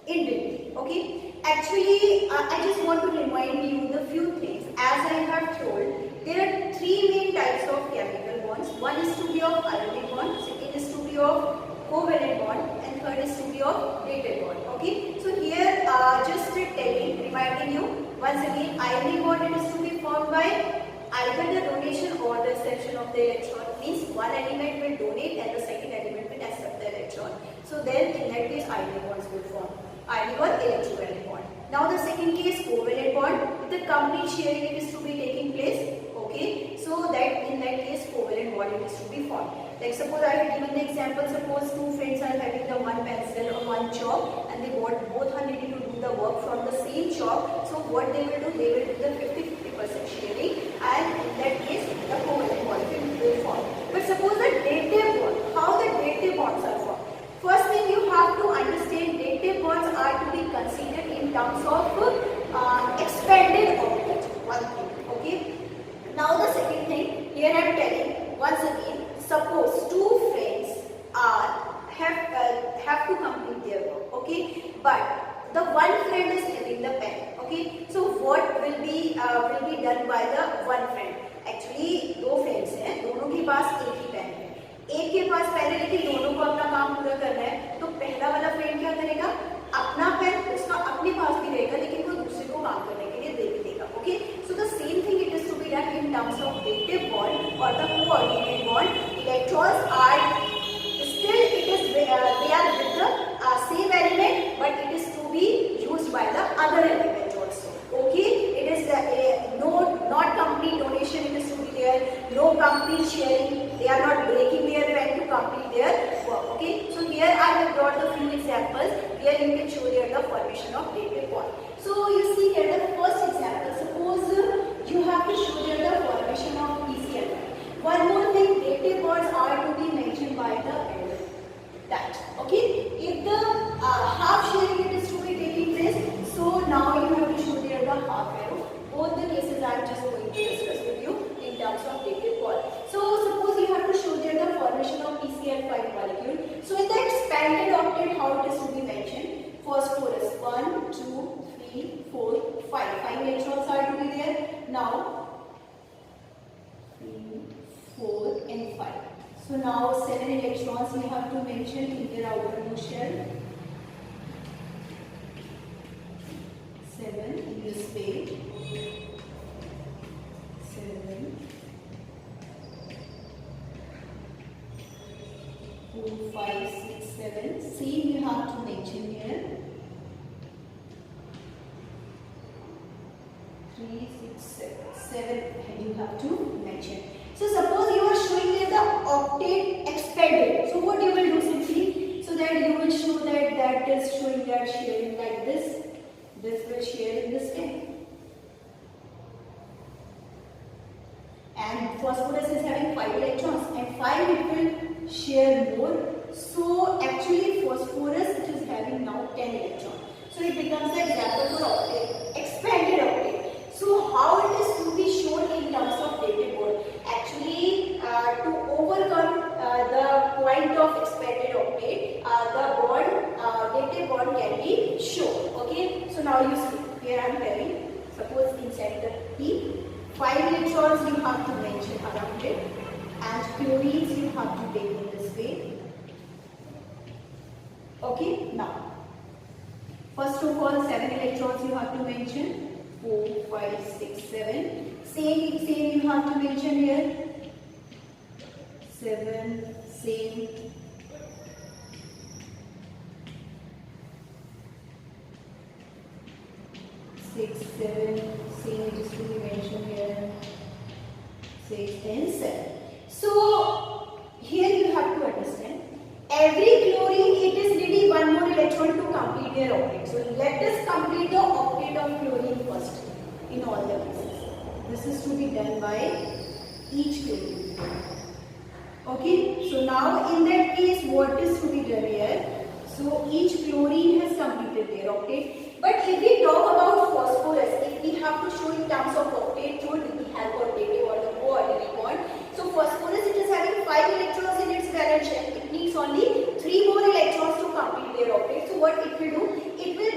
in between. Okay, actually I just want to remind you the few things. As I have told, there are three main types of chemical bonds. One is to be of ionic bond, second is to be of covalent bond, and third is to be of dated bond. Okay, so here just reminding you once again, ionic bond, it is to be formed by either the donation or the reception of the electron. Means one element will donate and the second element will accept the electron. So then in that case ionic bonds will form, ionic or electrovalent bond. Now the second case, covalent bond, with the complete sharing it is to be taking place. Okay, so that in that case covalent bond it is to be formed. Like suppose I have given the example, suppose two friends are having the one pencil or one chalk and they both are needing to do the work from the same chalk. So what they will do, they will do the 50-50% sharing, and in that case the covalent bond will form. But suppose the dative bond, how the dative bonds are formed? First thing you have to understand, dative bonds are to be considered in terms of expanded objects. One thing, okay. Now the second thing, here I am telling once again, suppose two friends have to complete their work, okay, but the one friend is having the pen, okay. So what will be done by the one friend? Actually दो friends हैं, दोनों के पास एक ही pen है, एक के पास pen है लेकिन दोनों को अपना काम पूरा करना है, तो पहला वाला फ्रेंड क्या करेगा, अपना पेन उसका अपने पास भी रहेगा लेकिन वो दूसरे को काम करने के लिए दे भी देगा. Okay, so the same thing it is to be done in terms of dative bond or the coordinate bond. Electrons are still they are with the same element, but it is to be used by the other element also. Okay, it is not complete donation, it is to be there, no complete sharing, they are not breaking their pen to complete their work. Okay, so here I have brought the few examples where you can show there the formation of dative bond. So you see here the first example, suppose you have to show there the formation of PCl. One more thing, dative bonds are to be mentioned by the arrow. That, okay, if the half sharing it is to be taking place, so now you have to show there the half arrow. Both the cases I am just going to discuss with you in terms of dative bond. So suppose you have to show there the formation of PCl5 molecule. So in the expanded octet, how it is to be mentioned? Phosphorus 1, 2, 3, 4, 5. 5 electrons are to be there. Now 3, 4 and 5. So now 7 electrons you have to mention in their outermost shell. 7 in this way. 7, 4, 5, 6, 7. Same you have to mention here. 3, 6, 7. 7 you have to mention. So suppose you are showing there the octet expanded. So what you will do simply, so that you will show that is showing that sharing like this. This will share in this way. And phosphorus is having 5 electrons and 5 it will share more. So actually phosphorus it is having now 10 electrons. So it becomes the example for octet, expanded octet. So how it is to be shown in terms of dative bond? Actually, to overcome the point of expanded octet, the dative bond can be shown. Okay. So now you see here I am telling. Suppose inside the P, 5 electrons you have to mention around it, and chlorines you have to take in this way. Okay. Now, first of all, 7 electrons you have to mention. 4, 5, 6, 7. Same you have to mention here. 7, same. 6, 7, same it is to be mentioned here. 6 and 7. So here you have to understand, every chlorine it is needing one more electron to complete their octet. So let us complete the octet of chlorine first in all the cases. This is to be done by each chlorine. Okay, so now in that case what is to be done here? So each chlorine has completed their octet. But if we talk about phosphorus, if we have to show in terms of octet through the help of dative or the coordinate bond, so phosphorus it is having 5 electrons in its valence shell. It needs only 3 more electrons to complete their octet. So what it will do? It will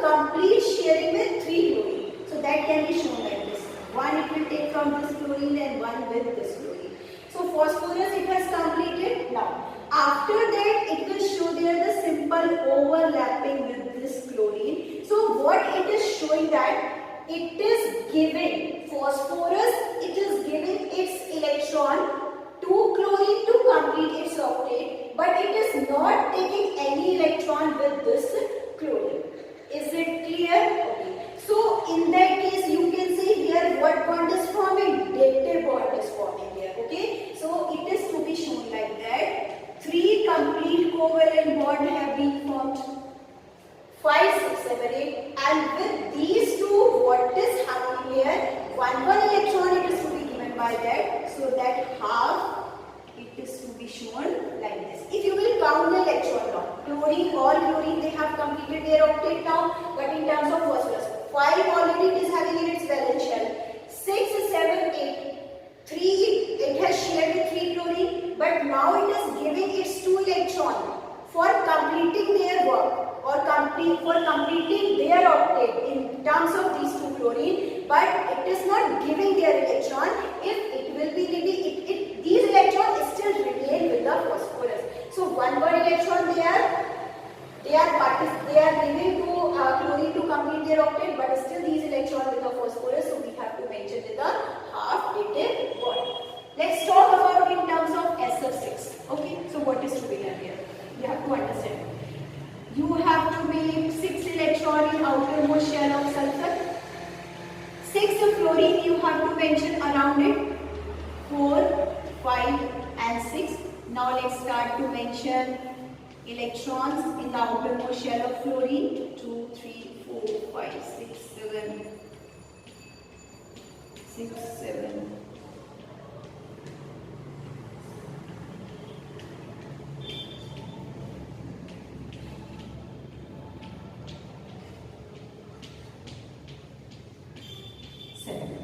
complete sharing with 3 chlorine. So that can be shown like this. One it will take from this chlorine and one with this chlorine. So phosphorus it has completed. Now after that it will show there the simple overlapping with this chlorine. So what it is showing that it is giving phosphorus, it is giving its electron to chlorine to complete its octet, but it is not taking any electron with this chlorine. Is it clear? Okay. So in that case you can see here what bond is forming? Dative bond is forming here. Okay. So it is to be shown like that. 3 complete covalent bond have been formed. 5, 6, 7, 8, and with these two, what is happening here? One electron it is to be given by that, so that half it is to be shown like this. If you will count the electron now, chlorine, all chlorine they have completed their octet now, but in terms of phosphorus, 5 already it is having in its valence shell, 6, 7, 8, 3 it has shared with 3 chlorine, but now it is giving its 2 electron for completing their work or completing their octet in terms of these 2 chlorine, but it is not giving their electron. If it will be needing, these electrons still remain with the phosphorus. So 1 electron they are giving to chlorine to complete their octet, but still these electrons with the phosphorus, so we have to mention with the half dative bond. Let's talk about in terms of SF6. Okay, so what is to be done here? You have to understand. You have to make 6 electron in outermost shell of sulfur. 6 of fluorine you have to mention around it. 4, 5 and 6. Now let's start to mention electrons in the outermost shell of fluorine. 2, 3, 4, 5, 6, 7. 6, 7.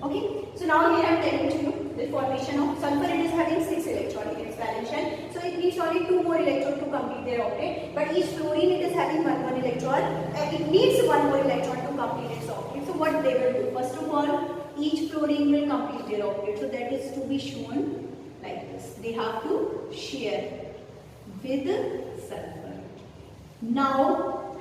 Okay, so now here I am telling to you the formation of sulfur. It is having 6 electrons in its valence shell, so it needs only 2 more electrons to complete their octet. But each fluorine it is having 1 electron. It needs 1 more electron to complete its octet. So what they will do? First of all, each fluorine will complete their octet. So that is to be shown like this. They have to share with sulfur. Now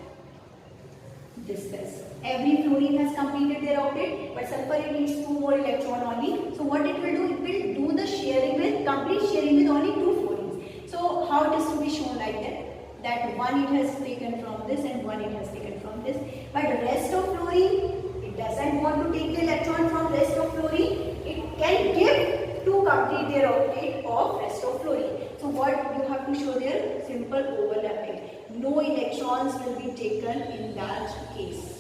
discuss. Every fluorine has completed their octet, but sulfur it needs 2 more electron only. So what it will do? It will do the sharing with, complete sharing with only 2 fluorines. So how it is to be shown like that? That 1 it has taken from this and 1 it has taken from this. But the rest of fluorine, it doesn't want to take the electron from rest of fluorine. It can give to complete their octet of rest of fluorine. So what you have to show there? Simple overlapping. No electrons will be taken in that case.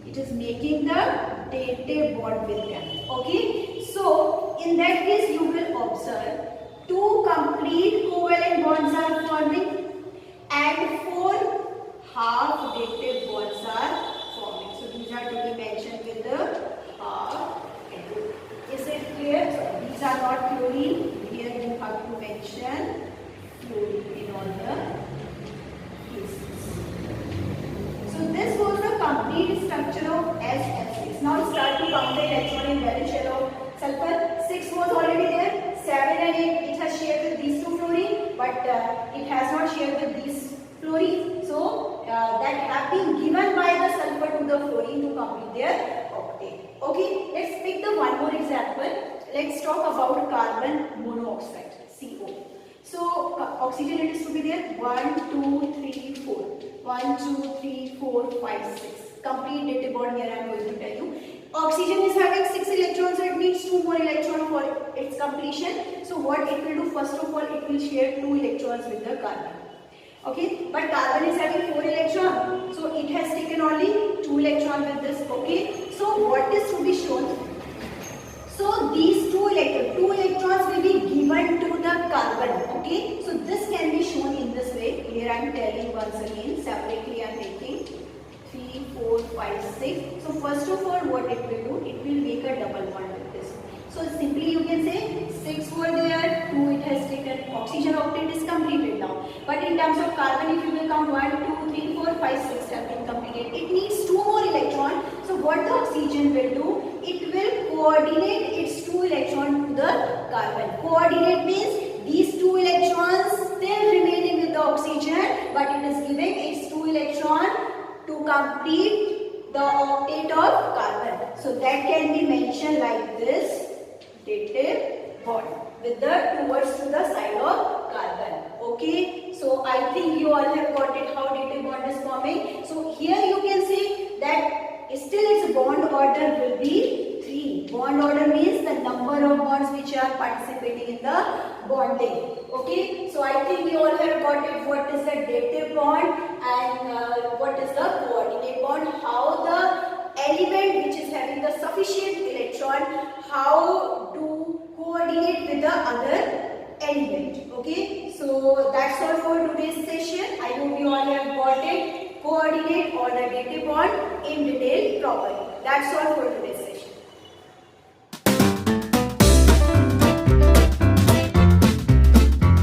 It is making the dative bond with them. Okay. So in that case you will observe 2 complete covalent bonds are forming and 4 half dative bonds are forming. So these are to be mentioned with the half. Is it clear? So these are not fluorine. Here you have to mention fluorine in all the cases. So this was the complete structure of SF6. Now start to count the electron in valence shell of sulfur. 6 was already there. 7 and 8 it has shared with these 2 fluorine, but it has not shared with these fluorine. So that have been given by the sulfur to the fluorine to complete their octet. Okay, let's pick the one more example. Let's talk about carbon monoxide, CO. So oxygen it is to be there. 1, 2, 3, 4. 1, 2, 3, 4, 5, 6. Complete dative bond here I am going to tell you. Oxygen is having 6 electrons, so it needs 2 more electrons for its completion. So what it will do? First of all, it will share 2 electrons with the carbon. Okay, but carbon is having 4 electrons, so it has taken only 2 electrons with this. Okay, so what is to be shown? So these 2 electrons will be given to the carbon. Okay, so this can be shown in this way. Here I am telling once again, separately I am making 3, 4, 5, 6. So first of all, what it will do? It will make a double bond with this. So simply you can say 6 were there, 2 it has taken. Oxygen octet is completed now. But in terms of carbon, if you will count 1, 2, 3, 4, 5, 6 have been completed. It needs 2 more electrons. So what the oxygen will do? It will coordinate its 2 electrons to the carbon. Coordinate means these 2 electrons still remaining with the oxygen, but it is giving its 2 electrons to complete the octet of carbon. So that can be mentioned like this, dative bond with the towards to the side of carbon. Okay, so I think you all have got it how dative bond is forming. So here you can see that still its bond order will be 3. Bond order means the number of bonds which are participating in the bonding. Okay, so I think you all have got it what is the dative bond and what is the coordinate bond, how the element which is having the sufficient electron, how to coordinate with the other element. Okay, so that's all for today's session. I hope you all have got it. Coordinate or the dative bond in detail properly. That's all for today.